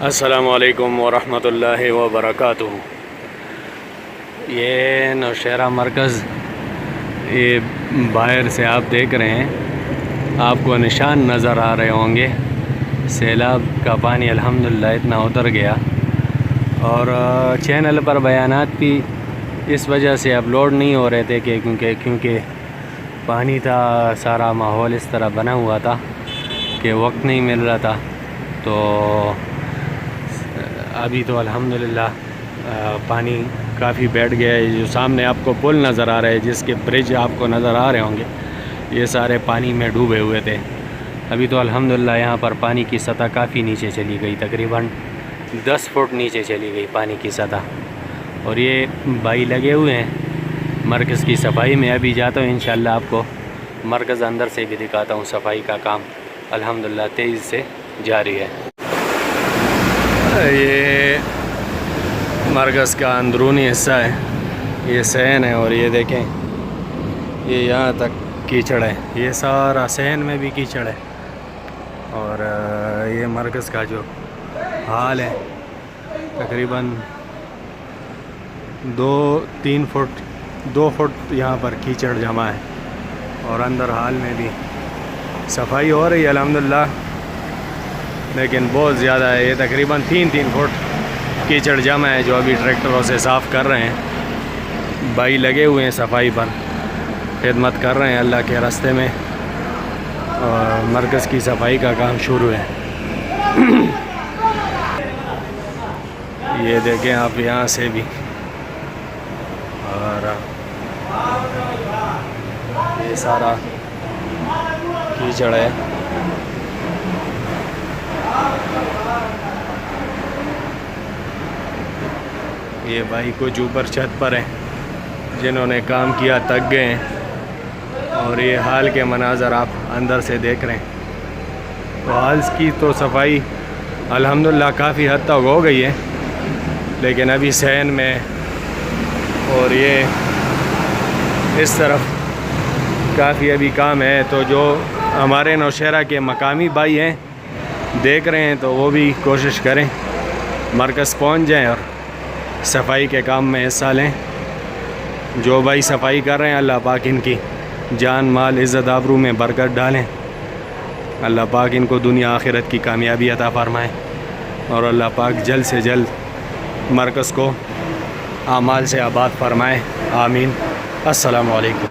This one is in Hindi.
अस्सलामुअलैकुम वरहमतुल्लाहि वबरकातुहू। ये नौशहरा मरकज़, ये बाहर से आप देख रहे हैं, आपको निशान नज़र आ रहे होंगे। सैलाब का पानी अल्हम्दुलिल्लाह इतना उतर गया और चैनल पर बयानात भी इस वजह से अपलोड नहीं हो रहे थे कि क्योंकि पानी था, सारा माहौल इस तरह बना हुआ था कि वक्त नहीं मिल रहा था। तो अभी तो अल्हम्दुलिल्लाह पानी काफ़ी बैठ गया है। जो सामने आपको पुल नज़र आ रहा है, जिसके ब्रिज आपको नज़र आ रहे होंगे, ये सारे पानी में डूबे हुए थे। अभी तो अल्हम्दुलिल्लाह यहाँ पर पानी की सतह काफ़ी नीचे चली गई, तकरीबन 10 फुट नीचे चली गई पानी की सतह। और ये भाई लगे हुए हैं मरकज़ की सफाई में। अभी जाता हूँ इंशाअल्लाह, आपको मरकज़ अंदर से भी दिखाता हूँ। सफाई का काम अल्हम्दुलिल्लाह तेज़ी से जारी है। ये मरकज़ का अंदरूनी हिस्सा है, ये सहन है और ये देखें, ये यहाँ तक कीचड़ है, ये सारा सहन में भी कीचड़ है। और ये मरकज़ का जो हाल है, तकरीबन 2 फुट यहाँ पर कीचड़ जमा है और अंदर हाल में भी सफाई हो रही है अल्हम्दुलिल्लाह, लेकिन बहुत ज़्यादा है। ये तकरीबन 3 फुट कीचड़ जमा है जो अभी ट्रैक्टरों से साफ़ कर रहे हैं। भाई लगे हुए हैं सफाई पर, खिदमत कर रहे हैं अल्लाह के रास्ते में, और मरकज़ की सफाई का काम शुरू है। ये देखें आप यहाँ से भी, और ये सारा कीचड़ है। ये भाई कुछ ऊपर छत पर हैं जिन्होंने काम किया, थक गए हैं। और ये हाल के मनाज़र आप अंदर से देख रहे हैं। तो हाल की तो सफाई अल्हम्दुलिल्लाह काफ़ी हद तक हो गई है, लेकिन अभी सहन में और ये इस तरफ काफ़ी अभी काम है। तो जो हमारे नौशहरा के मकामी भाई हैं देख रहे हैं, तो वो भी कोशिश करें मरकज़ पहुंच जाएं और सफाई के काम में हिस्सा लें। जो भाई सफाई कर रहे हैं, अल्लाह पाक इनकी जान माल इज़्ज़त आबरू में बरकत डालें। अल्लाह पाक इनको दुनिया आखिरत की कामयाबी अता फ़रमाएँ, और अल्लाह पाक जल्द से जल्द मरकज़ को आमाल से आबाद फ़रमाएँ। आमीन। अस्सलामु अलैकुम।